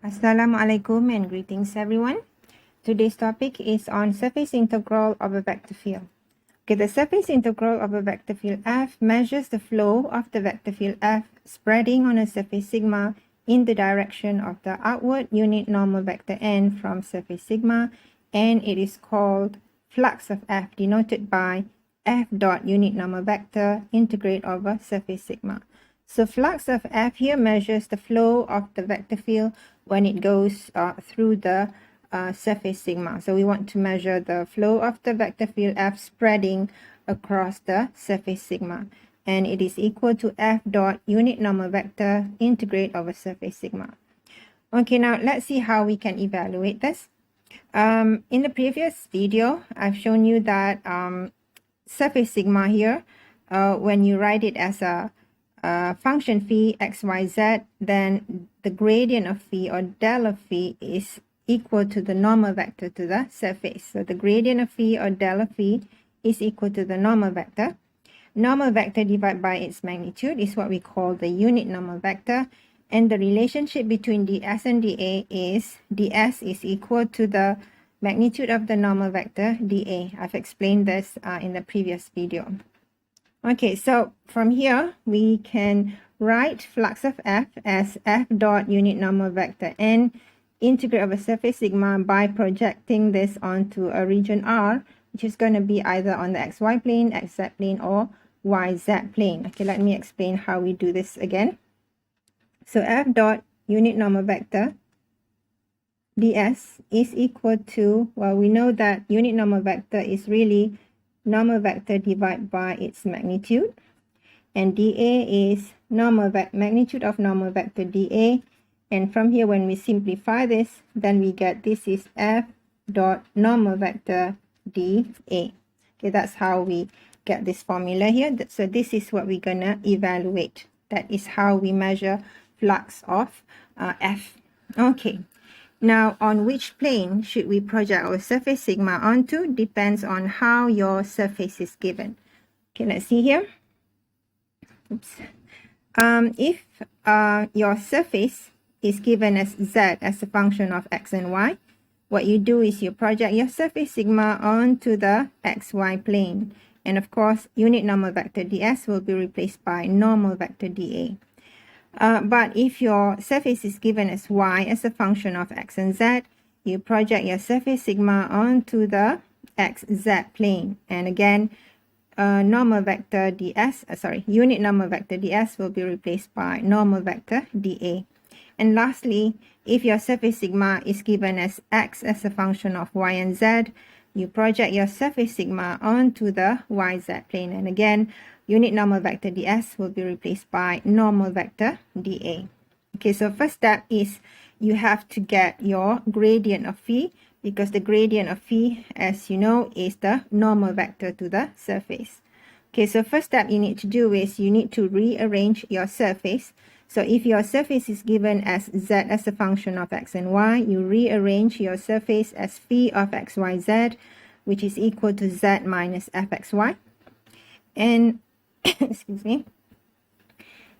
Assalamualaikum and greetings everyone. Today's topic is on surface integral of a vector field. Okay, the surface integral of a vector field F measures the flow of the vector field F spreading on a surface sigma in the direction of the outward unit normal vector n from surface sigma, and it is called flux of F, denoted by F dot unit normal vector integrate over surface sigma. So flux of F here measures the flow of the vector field when it goes through the surface sigma. So we want to measure the flow of the vector field F spreading across the surface sigma. And it is equal to F dot unit normal vector integrate over surface sigma. Okay, now let's see how we can evaluate this. In the previous video, I've shown you that surface sigma here, when you write it as a function phi xyz, then the gradient of phi or del of phi is equal to the normal vector to the surface. So the gradient of phi or del of phi is equal to the normal vector. Normal vector divided by its magnitude is what we call the unit normal vector. And the relationship between ds and dA is ds is equal to the magnitude of the normal vector dA. I've explained this in the previous video. Okay, so from here, we can write flux of F as F dot unit normal vector n integrate over surface sigma by projecting this onto a region R, which is going to be either on the xy plane, xz plane, or yz plane. Okay, let me explain how we do this again. So F dot unit normal vector ds is equal to, well, we know that unit normal vector is really normal vector divided by its magnitude, and dA is magnitude of normal vector dA. And from here, when we simplify this, then we get this is F dot normal vector dA. Okay, that's how we get this formula here. So this is what we're gonna evaluate. That is how we measure flux of F. Okay. Now, on which plane should we project our surface sigma onto depends on how your surface is given. Okay, let's see here. Oops. If your surface is given as z as a function of x and y, what you do is you project your surface sigma onto the xy plane. And of course, unit normal vector ds will be replaced by normal vector dA. But if your surface is given as y as a function of x and z, you project your surface sigma onto the xz plane. And again, normal vector ds, unit normal vector ds will be replaced by normal vector dA. And lastly, if your surface sigma is given as x as a function of y and z, you project your surface sigma onto the yz plane. And again, unit normal vector ds will be replaced by normal vector dA. Okay, so first step is you have to get your gradient of phi, because the gradient of phi, as you know, is the normal vector to the surface. Okay, so first step you need to do is you need to rearrange your surface. So if your surface is given as z as a function of x and y, you rearrange your surface as phi of xyz, which is equal to z minus fxy. And excuse me.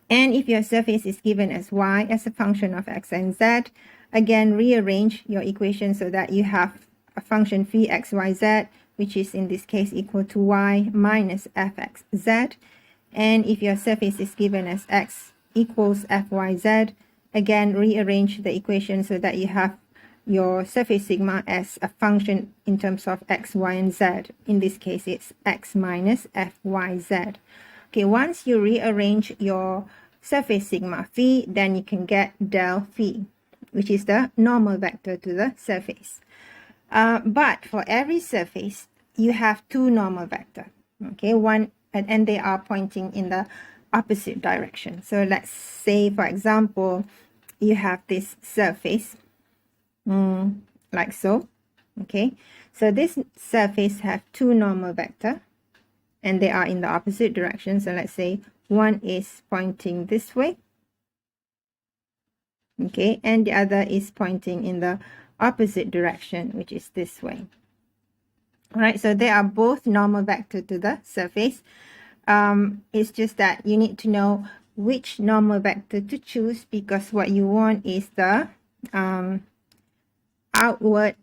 And if your surface is given as y as a function of x and z, again rearrange your equation so that you have a function phi xyz, which is in this case equal to y minus fxz. And if your surface is given as x equals fyz, again rearrange the equation so that you have your surface sigma as a function in terms of x, y, and z. In this case, it's x minus fyz. Okay, once you rearrange your surface sigma phi, then you can get del phi, which is the normal vector to the surface. But for every surface, you have two normal vector. Okay, one, and they are pointing in the opposite direction. So let's say, for example, you have this surface like so. Okay, so this surface have two normal vector and they are in the opposite direction. So let's say one is pointing this way, okay, and the other is pointing in the opposite direction, which is this way. All right, so they are both normal vector to the surface. It's just that you need to know which normal vector to choose, because what you want is the outward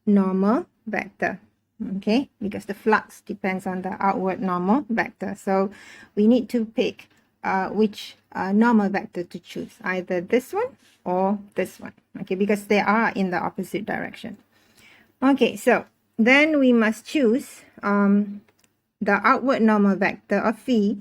normal vector. Okay, because the flux depends on the outward normal vector. So we need to pick which normal vector to choose, either this one or this one. Okay, because they are in the opposite direction. Okay, so then we must choose the outward normal vector of phi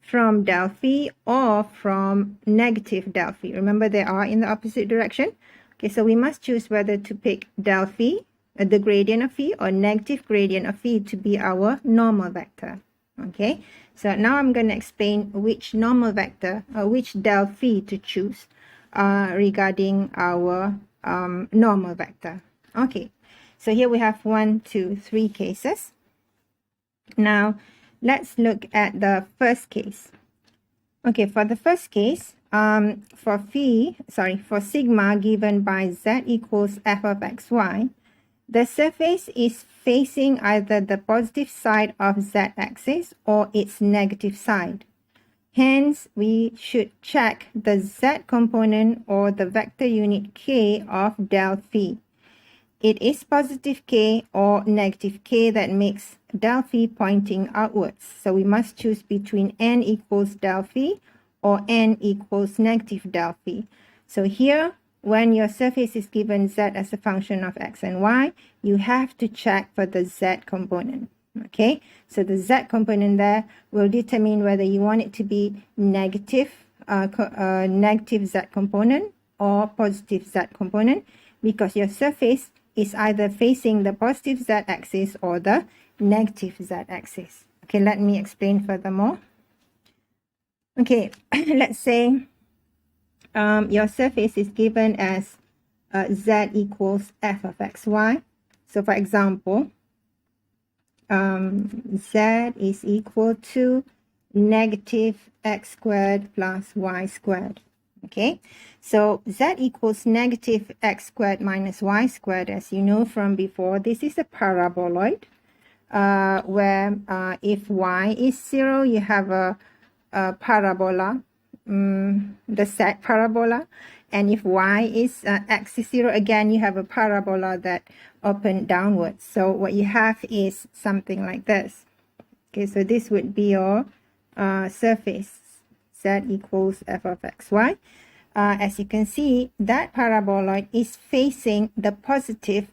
from del phi or from negative del phi. Remember, they are in the opposite direction. Okay, so we must choose whether to pick del phi, the gradient of phi, or negative gradient of phi to be our normal vector. Okay, so now I'm going to explain which normal vector, which del phi to choose regarding our normal vector. Okay, so here we have 1, 2, 3 cases. Now, let's look at the first case. Okay, for the first case, for sigma given by z equals f of xy, the surface is facing either the positive side of z-axis or its negative side. Hence, we should check the z component or the vector unit k of del phi. It is positive k or negative k that makes del phi pointing outwards. So we must choose between n equals del phi or n equals negative del phi. So here, when your surface is given z as a function of x and y, you have to check for the z component. Okay, so the z component there will determine whether you want it to be negative z component or positive z component, because your surface is either facing the positive z-axis or the negative z-axis. Okay, let me explain furthermore. Okay, let's say your surface is given as z equals f of xy. So for example, z is equal to negative x squared plus y squared. Okay, so z equals negative x squared minus y squared, as you know from before. This is a paraboloid where if y is 0, you have a parabola, the set parabola, and if y is x is 0, again you have a parabola that open downwards. So what you have is something like this. Okay, so this would be your surface, z equals f of xy. As you can see, that paraboloid is facing the positive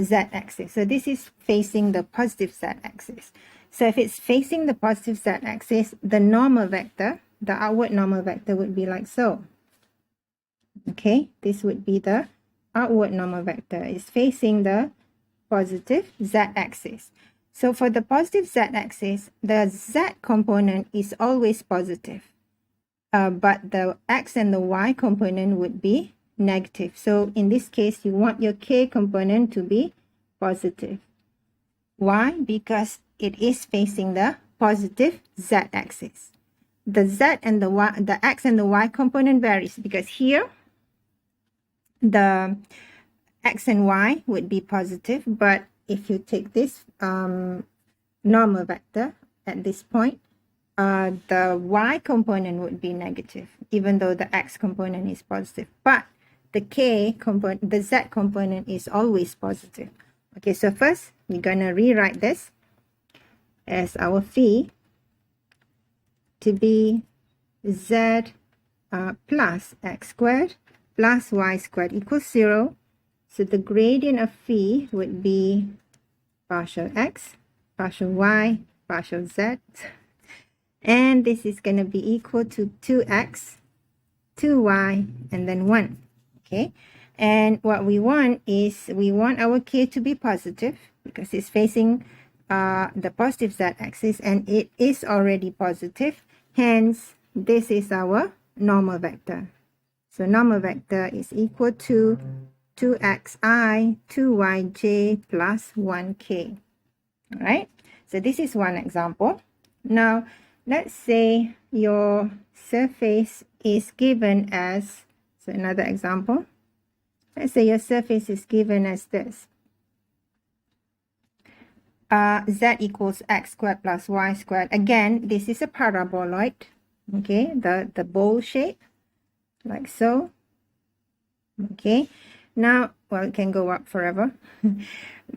z-axis. So this is facing the positive z-axis. So if it's facing the positive z-axis, the normal vector, the outward normal vector would be like so. Okay, this would be the outward normal vector. It's facing the positive z-axis. So for the positive z-axis, the z component is always positive. But the x and the y component would be negative. So in this case, you want your k component to be positive. Why? Because it is facing the positive z-axis. The z and the y, the x and the y component varies, because here the x and y would be positive, but if you take this normal vector at this point, the y component would be negative, even though the x component is positive. But the k component, the z component is always positive. Okay, so first we're gonna rewrite this as our phi to be z plus x squared plus y squared equals 0. So the gradient of phi would be partial x, partial y, partial z. And this is going to be equal to 2x, 2y, and then 1. Okay. And what we want is, we want our k to be positive because it's facing the positive z-axis, and it is already positive. Hence, this is our normal vector. So normal vector is equal to 2xi, 2yj plus 1k. All right. So this is one example. Now, let's say your surface is given as, so another example. Let's say your surface is given as this. Z equals x squared plus y squared. Again, this is a paraboloid. Okay, the bowl shape, like so. Okay, now, well, it can go up forever.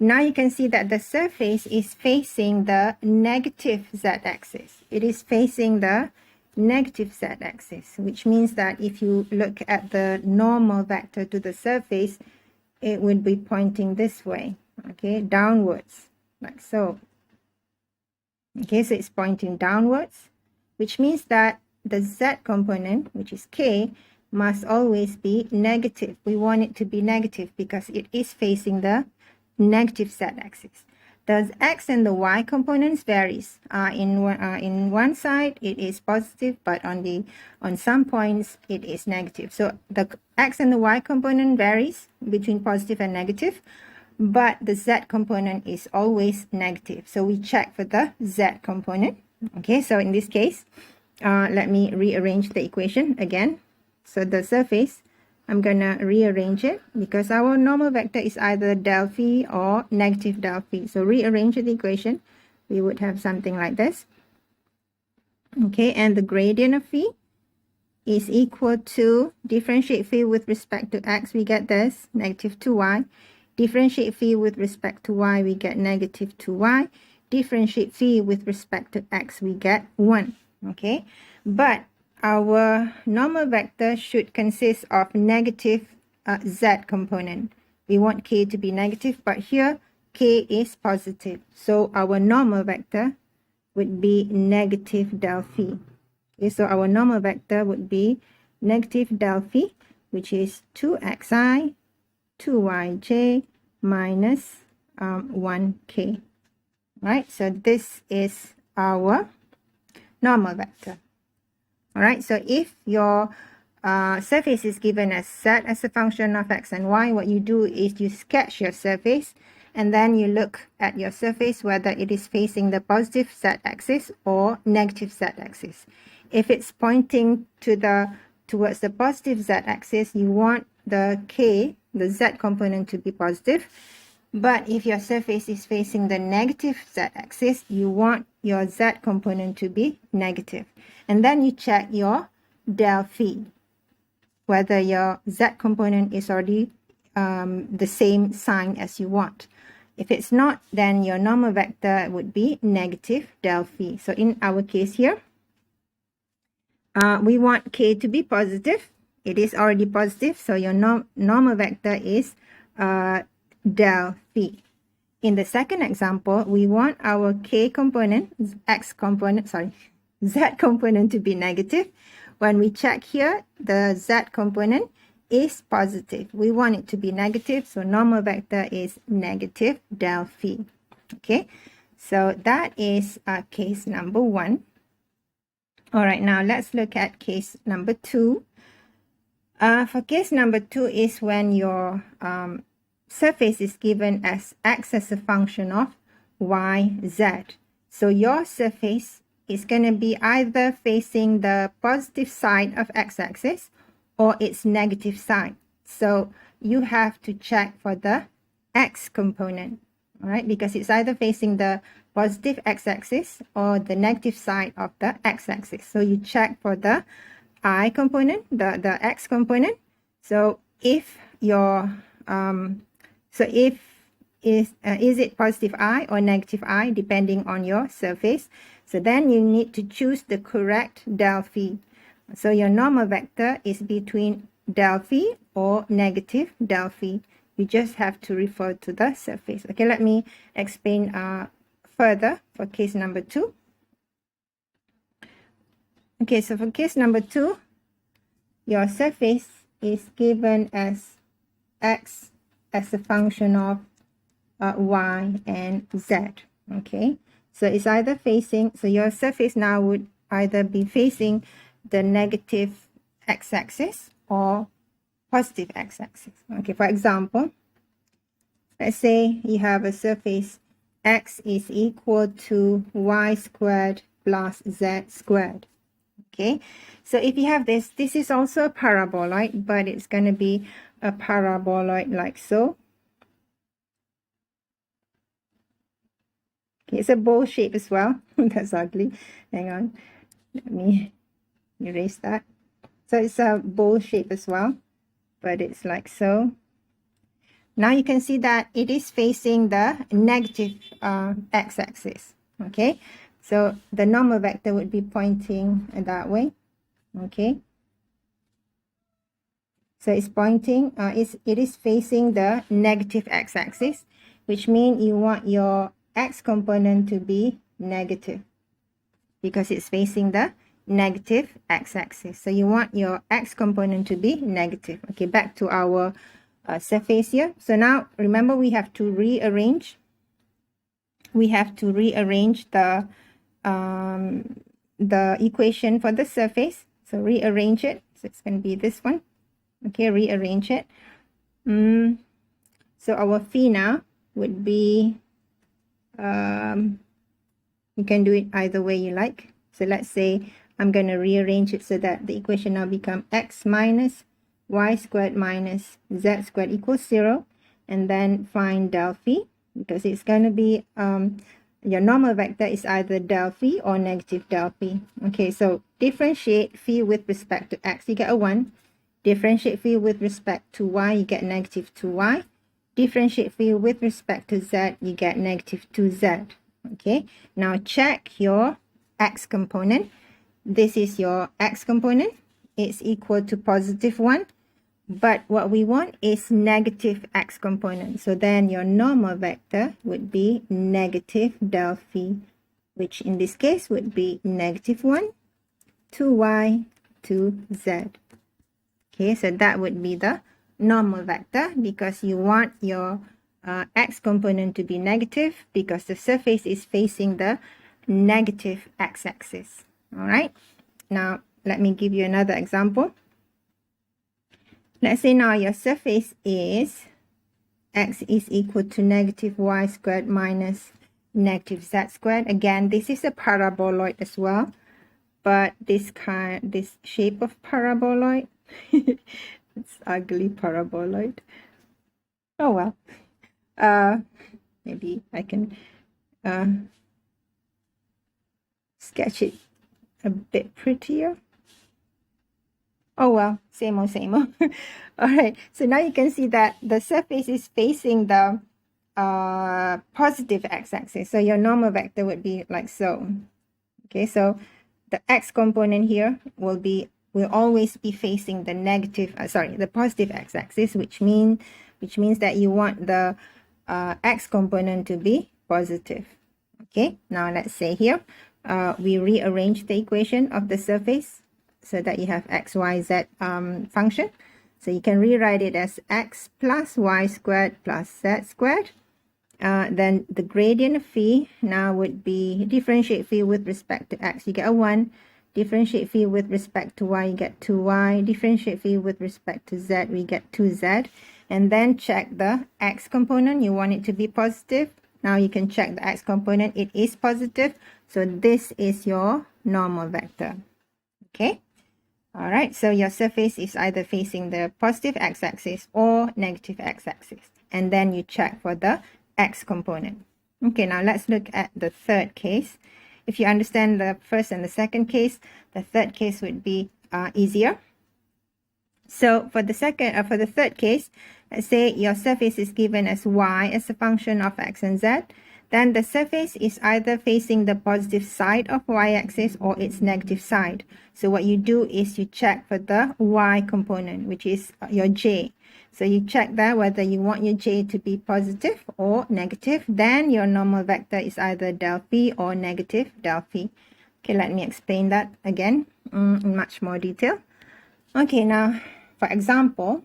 Now you can see that the surface is facing the negative z-axis. It is facing the negative z-axis, which means that if you look at the normal vector to the surface, it would be pointing this way, okay, downwards, like so. Okay, so it's pointing downwards, which means that the z component, which is k, must always be negative. We want it to be negative because it is facing the negative z-axis. The x and the y components varies. In one side it is positive, but on some points it is negative. So the x and the y component varies between positive and negative, but the z component is always negative. So we check for the z component. Okay, so in this case, let me rearrange the equation again. So the surface, I'm gonna rearrange it because our normal vector is either del phi or negative del phi. So rearrange the equation, we would have something like this. Okay, and the gradient of phi is equal to differentiate phi with respect to x, we get this, negative 2y. Differentiate phi with respect to y, we get negative 2y. Differentiate phi with respect to x, we get 1. Okay, but our normal vector should consist of negative z component. We want k to be negative, but here k is positive. So our normal vector would be negative del phi. Okay, so our normal vector would be negative del phi, which is 2xi 2yj minus 1k. Right, so this is our normal vector. All right, so if your surface is given as z as a function of x and y, what you do is you sketch your surface and then you look at your surface whether it is facing the positive z-axis or negative z-axis. If it's pointing towards the positive z-axis, you want the k, the z component, to be positive. But if your surface is facing the negative z-axis, you want your z component to be negative. And then you check your del phi, whether your z component is already the same sign as you want. If it's not, then your normal vector would be negative del phi. So in our case here, we want k to be positive. It is already positive, so your normal vector is del phi. In the second example, we want our k component, z component to be negative. When we check here, the z component is positive. We want it to be negative, so normal vector is negative del phi. Okay, so that is case number 1. All right, now let's look at case number 2. For case number 2 is when your surface is given as x as a function of y, z. So your surface is going to be either facing the positive side of x-axis or its negative side. So you have to check for the x component, all right, because it's either facing the positive x-axis or the negative side of the x-axis. So you check for the I component, the x component. So if your is it positive I or negative I, depending on your surface. So then you need to choose the correct del phi. So your normal vector is between del phi or negative del phi. You just have to refer to the surface. Okay, let me explain further for case number 2. Okay, so for case number 2, your surface is given as x as a function of y and z. Okay, so it's either facing, so your surface now would either be facing the negative x-axis or positive x-axis. Okay, for example, let's say you have a surface x is equal to y squared plus z squared. Okay, so if you have this is also a paraboloid, but it's going to be a paraboloid like so. Okay, it's a bowl shape as well. That's ugly. Hang on, let me erase that. So it's a bowl shape as well. but it's like so. Now you can see that it is facing the negative x-axis. Okay, so the normal vector would be pointing that way. Okay, so it's pointing, it is facing the negative x-axis, which means you want your x component to be negative because it's facing the negative x-axis. So you want your x component to be negative. Okay, back to our surface here. So now remember we have to rearrange. We have to rearrange the equation for the surface. So rearrange it. So it's going to be this one. Okay, rearrange it. So our phi now would be, you can do it either way you like. So let's say I'm going to rearrange it so that the equation now become x minus y squared minus z squared equals 0. And then find del phi, because it's going to be, your normal vector is either del phi or negative del phi. Okay, so differentiate phi with respect to x, you get a 1. Differentiate phi with respect to y, you get negative 2y. Differentiate phi with respect to z, you get negative 2z. Okay, now check your x component. This is your x component. It's equal to positive 1. But what we want is negative x component. So then your normal vector would be negative del phi, which in this case would be negative 1, 2y, 2z. Okay, so that would be the normal vector because you want your x component to be negative because the surface is facing the negative x-axis. All right, now let me give you another example. Let's say now your surface is x is equal to negative y squared minus negative z squared. Again, this is a paraboloid as well, but this shape of paraboloid, it's ugly paraboloid. Oh well. Maybe I can sketch it a bit prettier. Oh well, same old, same old. All right, so now you can see that the surface is facing the positive x-axis. So your normal vector would be like so. Okay, so the x component here will always be facing the negative, the positive x-axis, which means that you want the x component to be positive. Okay, now let's say here we rearrange the equation of the surface so that you have x, y, z function. So you can rewrite it as x plus y squared plus z squared. Then the gradient of phi now would be differentiate phi with respect to x, you get a 1. Differentiate phi with respect to y, you get 2y. Differentiate phi with respect to z, we get 2z. And then check the x component. You want it to be positive. Now you can check the x component. It is positive. So this is your normal vector. Okay. All right. So your surface is either facing the positive x-axis or negative x-axis. And then you check for the x component. Okay. Now let's look at the third case. If you understand the first and the second case, the third case would be easier. So for the third case, let's say your surface is given as y as a function of x and z. Then the surface is either facing the positive side of y-axis or its negative side. So what you do is you check for the y component, which is your j. So you check that whether you want your j to be positive or negative. Then your normal vector is either del phi or negative del phi. Okay, let me explain that again in much more detail. Okay, now for example,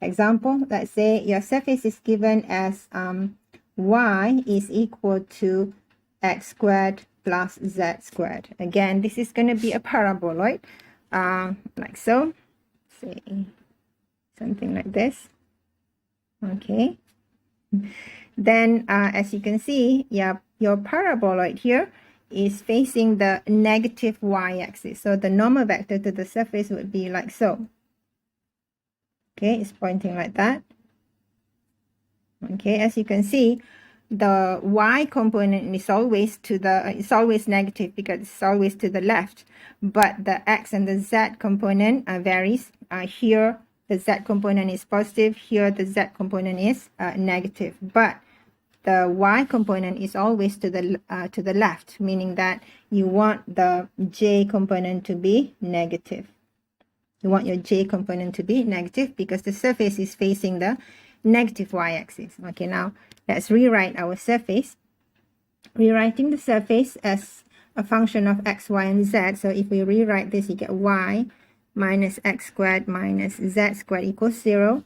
example, let's say your surface is given as y is equal to x squared plus z squared. Again, this is going to be a paraboloid, like so. Say something like this. Okay. Then, as you can see, your paraboloid here is facing the negative y-axis. So the normal vector to the surface would be like so. Okay, it's pointing like that. Okay, as you can see, the y component is always to the it's always negative because it's always to the left, but the x and the z component varies. Here the z component is positive, here the z component is negative, but the y component is always to the left, meaning that you want the j component to be negative. You want your j component to be negative because the surface is facing the negative y-axis. Okay, now let's rewrite our surface. Rewriting the surface as a function of x, y, and z. So if we rewrite this, you get y minus x squared minus z squared equals 0.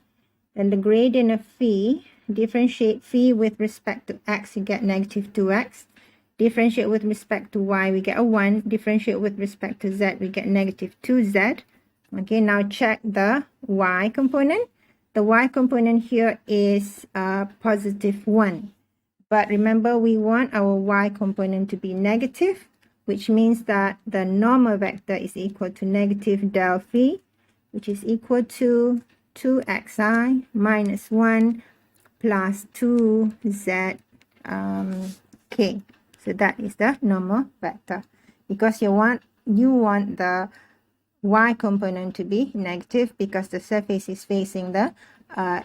Then the gradient of phi, differentiate phi with respect to x, you get negative 2x. Differentiate with respect to y, we get a 1. Differentiate with respect to z, we get negative 2z. Okay, now check the y component. The y component here is positive 1. But remember, we want our y component to be negative, which means that the normal vector is equal to negative del phi, which is equal to 2xi minus 1 plus 2z k. So that is the normal vector. Because you want the y component to be negative because the surface is facing the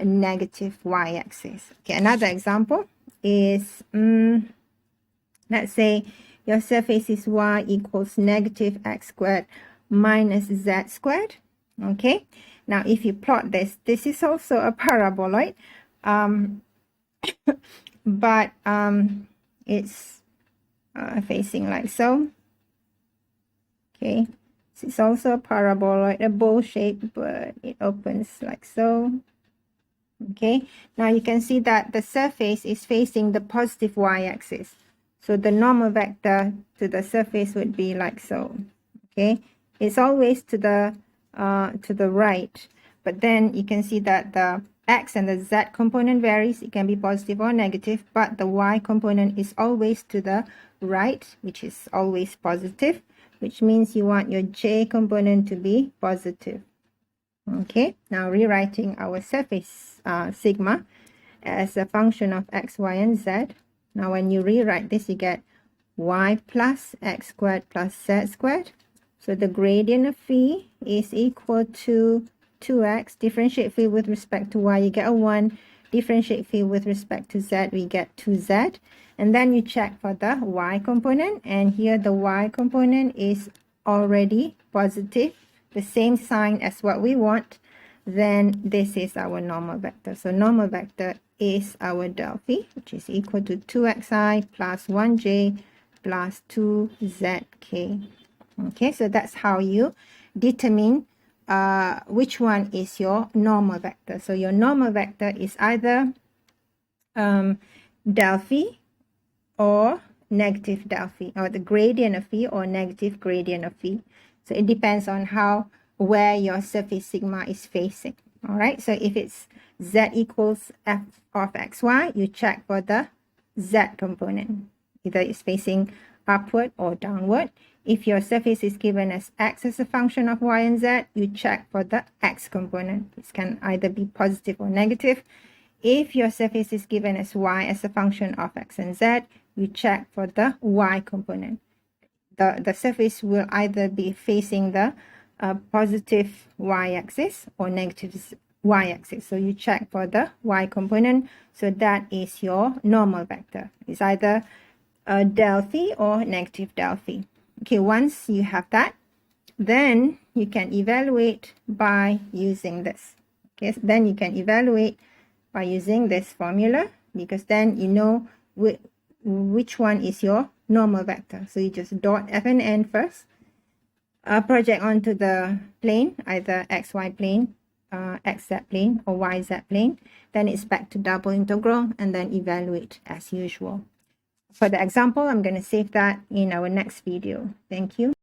negative y-axis. Okay, another example is, let's say your surface is y equals negative x squared minus z squared. Okay, now if you plot this, this is also a paraboloid, but it's facing like so. Okay, it's also a paraboloid, a bowl shape, but it opens like so. Okay, now you can see that the surface is facing the positive y-axis. So the normal vector to the surface would be like so. Okay, it's always to the right, but then you can see that the x and the z component varies. It can be positive or negative, but the y component is always to the right, which is always positive, which means you want your j component to be positive. Okay, now rewriting our surface sigma as a function of x, y, and z. Now when you rewrite this, you get y plus x squared plus z squared. So the gradient of phi is equal to 2x. Differentiate phi with respect to y, you get a 1. Differentiate phi with respect to z, we get 2z. And then you check for the y component, and here the y component is already positive, the same sign as what we want. Then this is our normal vector. So normal vector is our del phi, which is equal to 2xi plus 1j plus 2zk. Okay, so that's how you determine which one is your normal vector. So your normal vector is either del phi or negative del phi, or the gradient of phi or negative gradient of phi. So it depends on where your surface sigma is facing. All right, so if it's z equals f of xy, you check for the z component. Either it's facing upward or downward. If your surface is given as x as a function of y and z, you check for the x component. This can either be positive or negative. If your surface is given as y as a function of x and z, you check for the y component. The surface will either be facing the positive y-axis or negative y-axis. So you check for the y component. So that is your normal vector. It's either del phi or negative del phi. Okay, once you have that, then you can evaluate by using this. Okay, so then you can evaluate by using this formula, because then you know which one is your normal vector. So you just dot f and n first, project onto the plane, either xy plane, xz plane, or yz plane. Then it's back to double integral and then evaluate as usual. For the example, I'm going to save that in our next video. Thank you.